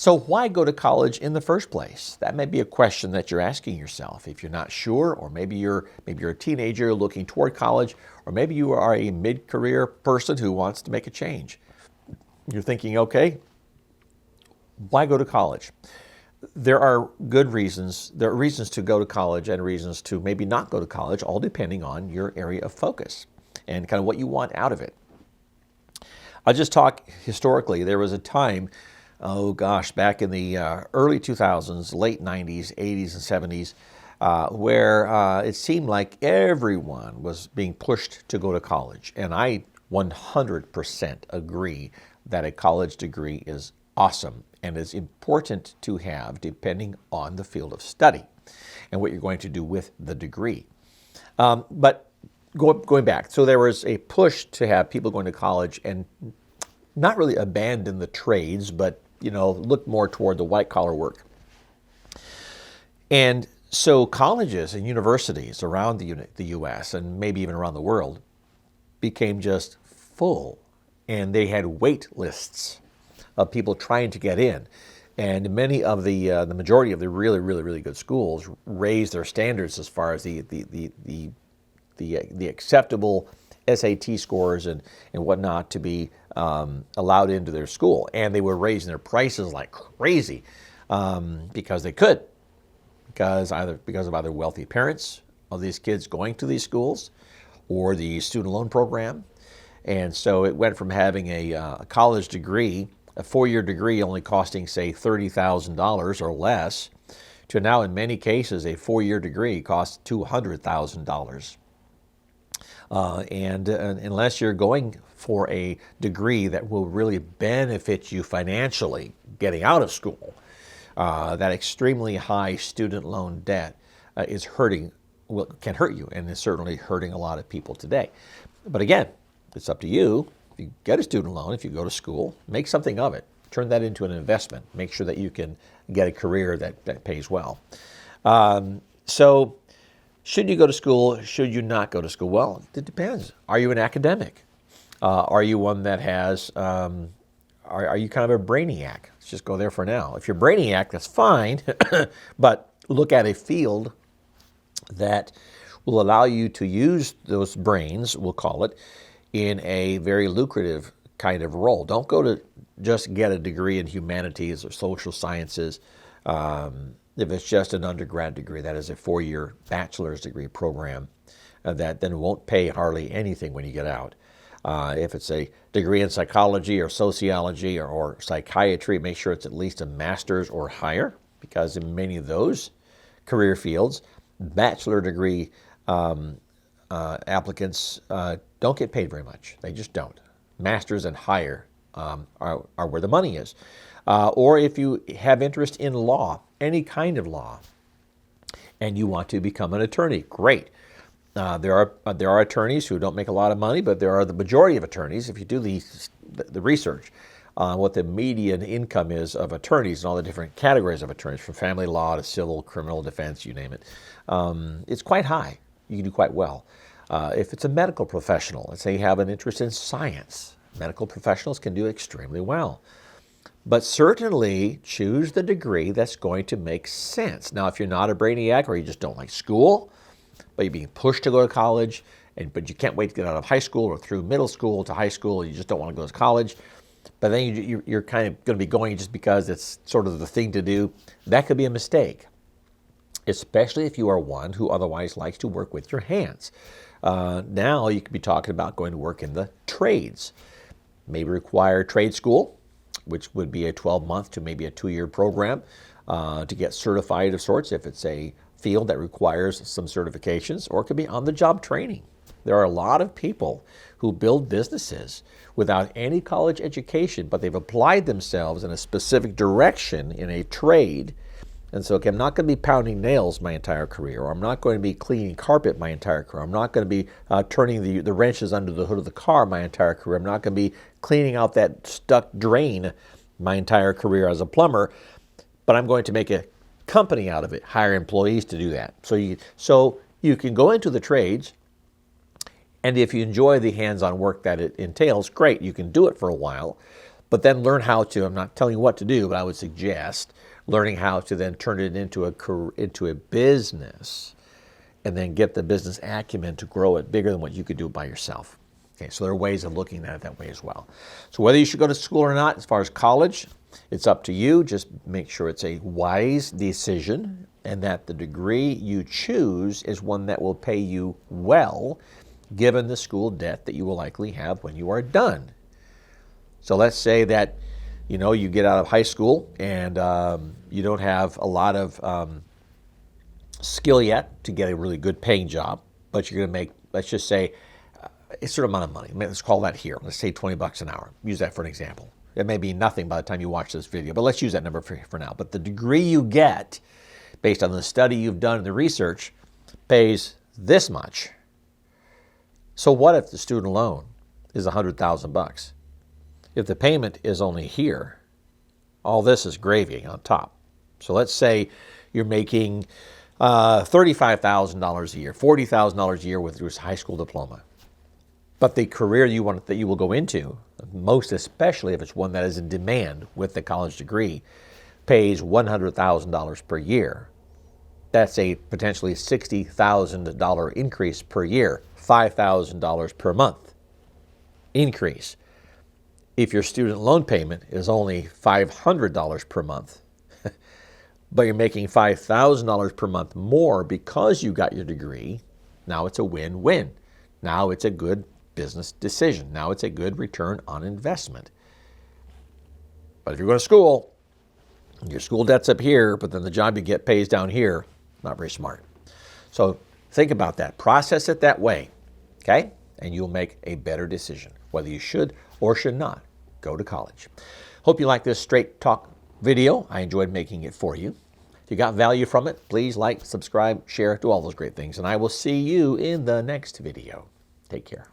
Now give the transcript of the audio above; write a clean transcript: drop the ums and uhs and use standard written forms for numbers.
So why go to college in the first place? That may be a question that you're asking yourself. If you're not sure, or maybe you're a teenager looking toward college, or maybe you are a mid-career person who wants to make a change. You're thinking, okay, why go to college? There are good reasons. There are reasons to go to college and reasons to maybe not go to college, all depending on your area of focus and kind of what you want out of it. I'll just talk historically. There was a time, back in the early 2000s, late 90s, 80s, and 70s, where it seemed like everyone was being pushed to go to college. And I 100% agree that a college degree is awesome and is important to have depending on the field of study and what you're going to do with the degree. But going back, so there was a push to have people going to college and not really abandon the trades, but look more toward the white collar work. And so colleges and universities around the U.S. and maybe even around the world became just full, and they had wait lists of people trying to get in. And many of the majority of the really, really, really good schools raised their standards as far as the acceptable SAT scores and whatnot to be allowed into their school. And they were raising their prices like crazy because they could, because of either wealthy parents of these kids going to these schools or the student loan program. And so it went from having a college degree, a four-year degree only costing, say, $30,000 or less, to now, in many cases, a four-year degree costs $200,000. And unless you're going for a degree that will really benefit you financially getting out of school, that extremely high student loan debt can hurt you, and is certainly hurting a lot of people today. But again, it's up to you. If you get a student loan, if you go to school, make something of it. Turn that into an investment. Make sure that you can get a career that pays well. So should you go to school? Should you not go to school? Well, it depends. Are you an academic? Are you one that has, are you kind of a brainiac? Let's just go there for now. If you're a brainiac, that's fine, but look at a field that will allow you to use those brains, we'll call it, in a very lucrative kind of role. Don't go to just get a degree in humanities or social sciences. If it's just an undergrad degree, that is a four-year bachelor's degree program that then won't pay hardly anything when you get out. If it's a degree in psychology or sociology or psychiatry, make sure it's at least a master's or higher, because in many of those career fields, bachelor degree applicants don't get paid very much. They just don't. Masters and higher are where the money is. Or if you have interest in law, any kind of law, and you want to become an attorney, great. There are attorneys who don't make a lot of money, but there are the majority of attorneys. If you do the research on what the median income is of attorneys and all the different categories of attorneys, from family law to civil, criminal defense, you name it, it's quite high. You can do quite well. If it's a medical professional, let's say you have an interest in science, medical professionals can do extremely well. But certainly choose the degree that's going to make sense. Now, if you're not a brainiac or you just don't like school, but you're being pushed to go to college, but you can't wait to get out of high school or through middle school to high school, and you just don't want to go to college, but then you're kind of going to be going just because it's sort of the thing to do, that could be a mistake, especially if you are one who otherwise likes to work with your hands. Now you could be talking about going to work in the trades. Maybe require trade school, which would be a 12-month to maybe a 2-year program to get certified of sorts if it's a field that requires some certifications, or it could be on-the-job training. There are a lot of people who build businesses without any college education, but they've applied themselves in a specific direction in a trade. And so, okay, I'm not going to be pounding nails my entire career, or I'm not going to be cleaning carpet my entire career. I'm not going to be turning the wrenches under the hood of the car my entire career. I'm not going to be cleaning out that stuck drain my entire career as a plumber, but I'm going to make a company out of it, hire employees to do that. So you can go into the trades, and if you enjoy the hands-on work that it entails, great, you can do it for a while. But then learn how to, I'm not telling you what to do, but I would suggest learning how to then turn it into a business, and then get the business acumen to grow it bigger than what you could do by yourself. Okay, so there are ways of looking at it that way as well. So whether you should go to school or not, as far as college, it's up to you. Just make sure it's a wise decision and that the degree you choose is one that will pay you well, given the school debt that you will likely have when you are done. So let's say that you get out of high school and you don't have a lot of skill yet to get a really good paying job, but you're going to make, let's just say, a certain amount of money. Let's call that here. Let's say $20 an hour. Use that for an example. It may be nothing by the time you watch this video, but let's use that number for now. But the degree you get, based on the study you've done and the research, pays this much. So what if the student loan is $100,000? If the payment is only here, all this is gravy on top. So let's say you're making $35,000 a year, $40,000 a year with your high school diploma. But the career that you will go into, most especially if it's one that is in demand with the college degree, pays $100,000 per year. That's a potentially $60,000 increase per year, $5,000 per month increase. If your student loan payment is only $500 per month, but you're making $5,000 per month more because you got your degree, now it's a win-win. Now it's a good business decision. Now it's a good return on investment. But if you're going to school, your school debt's up here, but then the job you get pays down here, not very smart. So think about that. Process it that way, okay? And you'll make a better decision, whether you should or should not go to college. Hope you like this straight talk video. I enjoyed making it for you. If you got value from it, please like, subscribe, share, do all those great things. And I will see you in the next video. Take care.